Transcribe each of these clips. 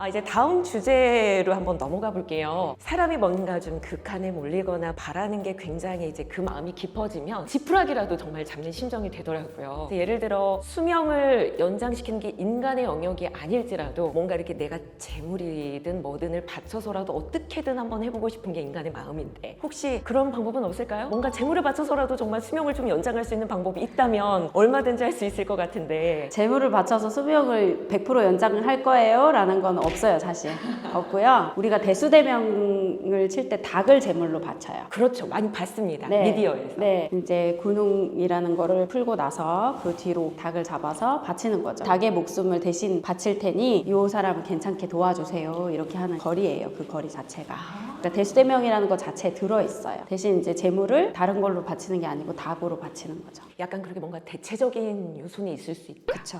이제 다음 주제로 한번 넘어가 볼게요. 사람이 뭔가 좀 극한에 몰리거나 바라는 게 굉장히 이제 그 마음이 깊어지면 지푸라기라도 정말 잡는 심정이 되더라고요. 예를 들어 수명을 연장시키는 게 인간의 영역이 아닐지라도 뭔가 이렇게 내가 재물이든 뭐든을 바쳐서라도 어떻게든 한번 해보고 싶은 게 인간의 마음인데 혹시 그런 방법은 없을까요? 뭔가 재물을 바쳐서라도 정말 수명을 좀 연장할 수 있는 방법이 있다면 얼마든지 할 수 있을 것 같은데 재물을 바쳐서 수명을 100% 연장을 할 거예요? 라는 건 없어요, 사실. 없고요. 우리가 대수대명을 칠 때 닭을 제물로 바쳐요. 그렇죠. 많이 봤습니다. 네. 미디어에서. 네. 이제 군웅이라는 거를 풀고 나서 그 뒤로 닭을 잡아서 바치는 거죠. 닭의 목숨을 대신 바칠 테니 이 사람을 괜찮게 도와주세요. 이렇게 하는 거리예요. 그 거리 자체가. 그러니까 대수대명이라는 것 자체에 들어있어요. 대신 이제 재물을 다른 걸로 바치는 게 아니고 닭으로 바치는 거죠. 약간 그렇게 뭔가 대체적인 요소는 있을 수 있다. 그쵸.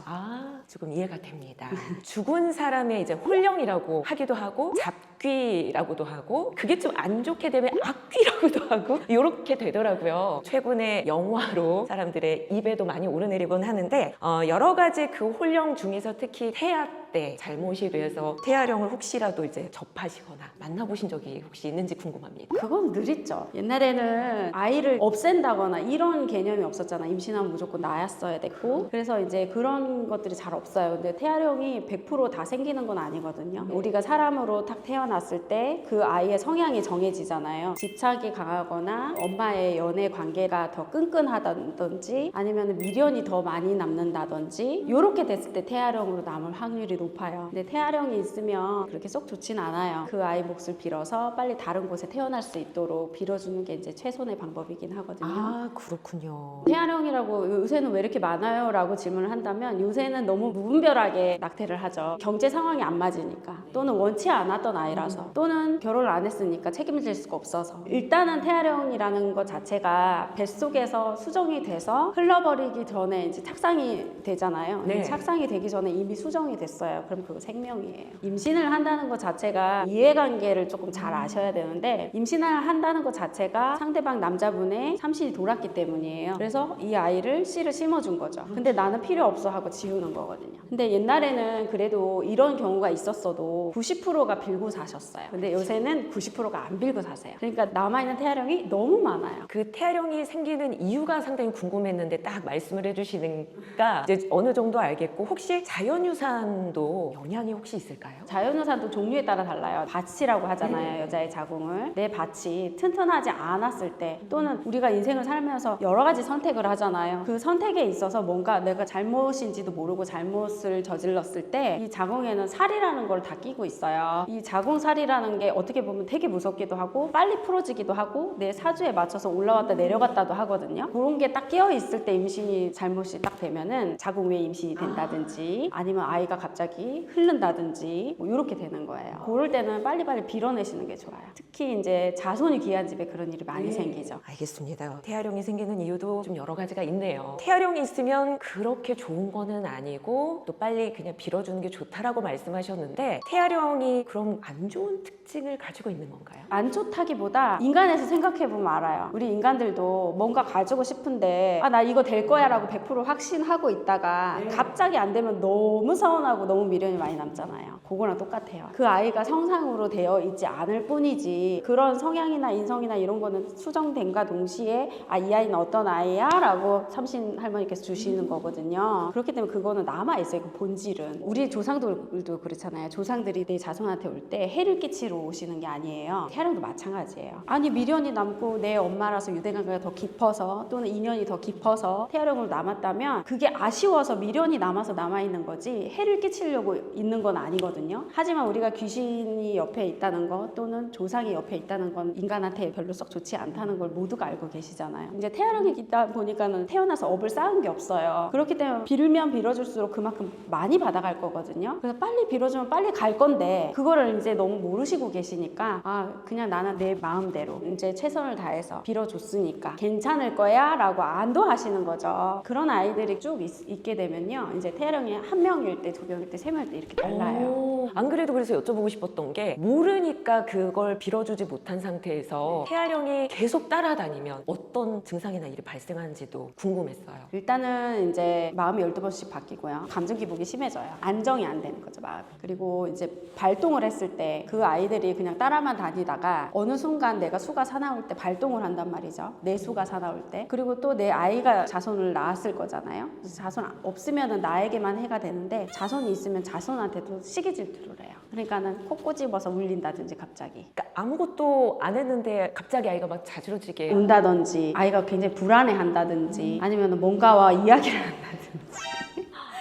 조금 이해가 됩니다. 죽은 사람의 이제 홀령이라고 하기도 하고 잡귀라고도 하고 그게 좀 안 좋게 되면 악귀라고도 하고 이렇게 되더라고요. 최근에 영화로 사람들의 입에도 많이 오르내리곤 하는데 여러 가지 그 홀령 중에서 특히 태아 때 잘못이 돼서 태아령을 혹시라도 이제 접하시거나 만나보신 적이 혹시 있는지 궁금합니다. 그건 늘 있죠. 옛날에는 아이를 없앤다거나 이런 개념이 없었잖아. 임신하면 무조건 나였어야 됐고. 그래서 이제 그런 것들이 잘 없어요. 근데 태아령이 100% 다 생기는 건 아니거든요. 우리가 사람으로 딱 태어났을 때 그 아이의 성향이 정해지잖아요. 집착이 강하거나 엄마의 연애 관계가 더 끈끈하다든지 아니면 미련이 더 많이 남는다든지 이렇게 됐을 때 태아령으로 남을 확률이 높아요. 근데 태아령이 있으면 그렇게 쏙 좋진 않아요. 그 아이 몫을 빌어서 빨리 다른 곳에 태어날 수 있도록 빌어주는 게 이제 최선의 방법이긴 하거든요. 그렇군요. 태아령이라고 요새는 왜 이렇게 많아요? 라고 질문을 한다면 요새는 너무 무분별하게 낙태를 하죠. 경제 상황이 안 맞으니까 또는 원치 않았던 아이라서 또는 결혼을 안 했으니까 책임질 수가 없어서 일단은 태아령이라는 것 자체가 뱃속에서 수정이 돼서 흘러버리기 전에 이제 착상이 되잖아요. 네. 착상이 되기 전에 이미 수정이 됐어요. 그럼 그거 생명이에요. 임신을 한다는 것 자체가 이해관계를 조금 잘 아셔야 되는데 임신을 한다는 것 자체가 상대방 남자분의 삼신이 돌았기 때문이에요. 그래서 이 아이를 씨를 심어준 거죠. 근데 나는 필요 없어 하고 지우는 거거든요. 근데 옛날에는 그래도 이런 경우가 있었어도 90%가 빌고 사셨어요. 근데 요새는 90%가 안 빌고 사세요. 그러니까 남아있는 태아령이 너무 많아요. 그 태아령이 생기는 이유가 상당히 궁금했는데 딱 말씀을 해주시니까 이제 어느 정도 알겠고 혹시 자연유산도 영향이 혹시 있을까요? 자연유산도 종류에 따라 달라요. 밭이라고 하잖아요. 여자의 자궁을. 내 밭이 튼튼하지 않았을 때 또는 우리가 인생을 살면서 여러 가지 선택을 하잖아요. 그 선택에 있어서 뭔가 내가 잘못인지도 모르고 잘못을 저질렀을 때 이 자궁에는 살이라는 걸 다 끼고 있어요. 이 자궁살이라는 게 어떻게 보면 되게 무섭기도 하고 빨리 풀어지기도 하고 내 사주에 맞춰서 올라왔다 내려갔다도 하거든요. 그런 게 딱 끼어 있을 때 임신이 잘못이 딱 되면은 자궁 외에 임신이 된다든지 아니면 아이가 갑자기 흐른다든지 뭐 이렇게 되는 거예요. 그럴 때는 빨리빨리 빌어내시는 게 좋아요. 특히 이제 자손이 귀한 집에 그런 일이 많이 생기죠. 알겠습니다. 태아령이 생기는 이유도 좀 여러 가지가 있네요. 태아령이 있으면 그렇게 좋은 거는 아니고 또 빨리 그냥 빌어주는 게 좋다라고 말씀하셨는데 태아령이 그럼 안 좋은 특징을 가지고 있는 건가요? 안 좋다기보다 인간에서 생각해보면 알아요. 우리 인간들도 뭔가 가지고 싶은데 나 이거 될 거야 라고 100% 확신하고 있다가 갑자기 안 되면 너무 서운하고 너무 미련이 많이 남잖아요. 그거랑 똑같아요. 그 아이가 성상으로 되어 있지 않을 뿐이지 그런 성향이나 인성이나 이런 거는 수정된과 동시에 이 아이는 어떤 아이야? 라고 삼신 할머니께서 주시는 거거든요. 그렇기 때문에 그거는 남아있어요. 그 본질은. 우리 조상들도 그렇잖아요. 조상들이 내 자손한테 올 때 해를 끼치러 오시는 게 아니에요. 태아령도 마찬가지예요. 아니 미련이 남고 내 엄마라서 유대관계가 더 깊어서 또는 인연이 더 깊어서 태아령으로 남았다면 그게 아쉬워서 미련이 남아서 남아있는 거지 해를 끼치려고 있는 건 아니거든요. 하지만 우리가 귀신이 옆에 있다는 거 또는 조상이 옆에 있다는 건 인간한테 별로 썩 좋지 않다는 걸 모두가 알고 계시잖아요. 이제 태아령이 있다 보니까는 태어나서 업을 쌓은 게 없어요. 그렇기 때문에 빌면 빌어줄수록 그만큼 많이 받아갈 거거든요. 그래서 빨리 빌어주면 빨리 갈 건데 그거를 이제 너무 모르시고 계시니까 그냥 나는 내 마음대로 이제 최선을 다해서 빌어줬으니까 괜찮을 거야 라고 안도하시는 거죠. 그런 아이들이 쭉 있게 되면요 이제 태아령이 한 명일 때 두 명일 때, 세밀 때 이렇게 달라요. 안 그래도 그래서 여쭤보고 싶었던 게 모르니까 그걸 빌어주지 못한 상태에서 태아령이 계속 따라다니면 어떤 증상이나 일이 발생하는지도 궁금했어요. 일단은 이제 마음이 12번씩 바뀌고요. 감정 기복이 심해져요. 안정이 안 되는 거죠, 마음이. 그리고 이제 발동을 했을 때 그 아이들이 그냥 따라만 다니다가 어느 순간 내가 수가 사나울 때 발동을 한단 말이죠. 내 수가 사나울 때. 그리고 또 내 아이가 자손을 낳았을 거잖아요. 그래서 자손 없으면은 나에게만 해가 되는데 자손이 있으면 자손한테도 시기 질투를 해요. 그러니까는 코 꼬집어서 울린다든지 갑자기. 그러니까 아무것도 안 했는데 갑자기 아이가 막 자지러지게 운다든지 아이가 굉장히 불안해 한다든지 아니면 뭔가와 이야기를 한다든지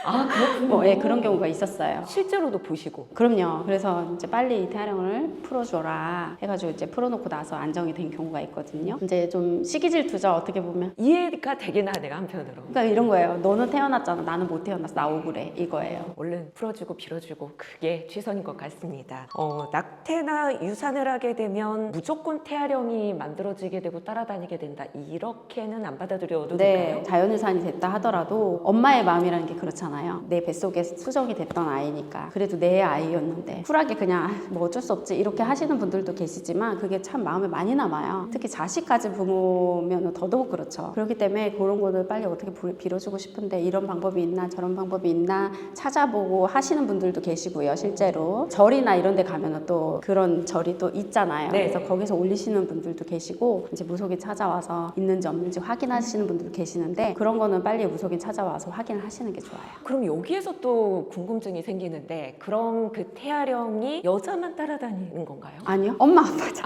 그렇군요. 예, 그런 경우가 있었어요. 실제로도 보시고. 그럼요. 그래서 이제 빨리 태아령을 풀어줘라 해가지고 이제 풀어놓고 나서 안정이 된 경우가 있거든요. 이제 좀 시기 질투죠, 어떻게 보면. 이해가 되긴 하네요, 한편으로. 그러니까 이런 거예요. 너는 태어났잖아, 나는 못 태어났어, 나 억울해, 이거예요. 얼른 풀어주고 빌어주고 그게 최선인 것 같습니다. 낙태나 유산을 하게 되면 무조건 태아령이 만들어지게 되고 따라다니게 된다. 이렇게는 안 받아들여도 될까요? 네, 자연유산이 됐다 하더라도 엄마의 마음이라는 게 그렇잖아요. 내 뱃속에 수정이 됐던 아이니까. 그래도 내 아이였는데 쿨하게 그냥 뭐 어쩔 수 없지 이렇게 하시는 분들도 계시지만 그게 참 마음에 많이 남아요. 특히 자식 가진 부모면 더더욱 그렇죠. 그렇기 때문에 그런 거를 빨리 어떻게 빌어주고 싶은데 이런 방법이 있나 저런 방법이 있나 찾아보고 하시는 분들도 계시고요. 실제로 절이나 이런 데 가면 또 그런 절이 또 있잖아요. 네. 그래서 거기서 올리시는 분들도 계시고 이제 무속인 찾아와서 있는지 없는지 확인하시는 분들도 계시는데 그런 거는 빨리 무속인 찾아와서 확인을 하시는 게 좋아요. 그럼 여기에서 또 궁금증이 생기는데 그럼 그 태아령이 여자만 따라다니는 건가요? 아니요. 엄마 아빠죠.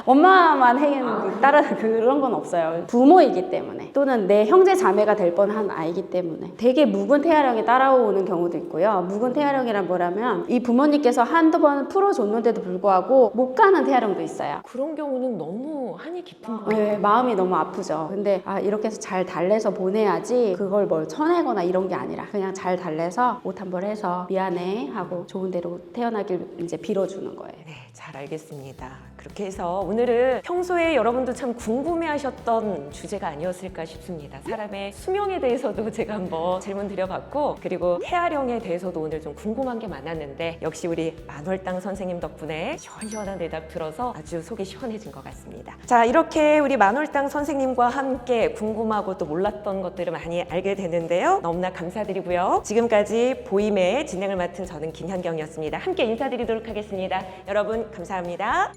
엄마만 따라 그런 건 없어요. 부모이기 때문에 또는 내 형제 자매가 될 뻔한 아이기 때문에 되게 묵은 태아령이 따라오는 경우도 있고요. 묵은 태아령이란 뭐라면 이 부모님께서 한두 번 풀어줬는데도 불구하고 못 가는 태아령도 있어요. 그런 경우는 너무 한이 깊은 거예요. 네, 마음이 너무 아프죠. 근데 이렇게 해서 잘 달래서 보내야지 그걸 뭘 쳐내거나 이런 게 아니라 그냥 잘 달래서 옷 한 벌 해서 미안해 하고 좋은 대로 태어나길 이제 빌어주는 거예요. 네, 잘 알겠습니다. 그렇게 해서 오늘은 평소에 여러분도 참 궁금해하셨던 주제가 아니었을까 싶습니다. 사람의 수명에 대해서도 제가 한번 질문 드려봤고 그리고 태아령에 대해서도 오늘 좀 궁금한 게 많았는데 역시 우리 만월당 선생님 덕분에 시원시원한 대답 들어서 아주 속이 시원해진 것 같습니다. 자, 이렇게 우리 만월당 선생님과 함께 궁금하고 또 몰랐던 것들을 많이 알게 됐는데요. 너무나 감사드리고요. 지금까지 보임의 진행을 맡은 저는 김현경이었습니다. 함께 인사드리도록 하겠습니다. 여러분 감사합니다.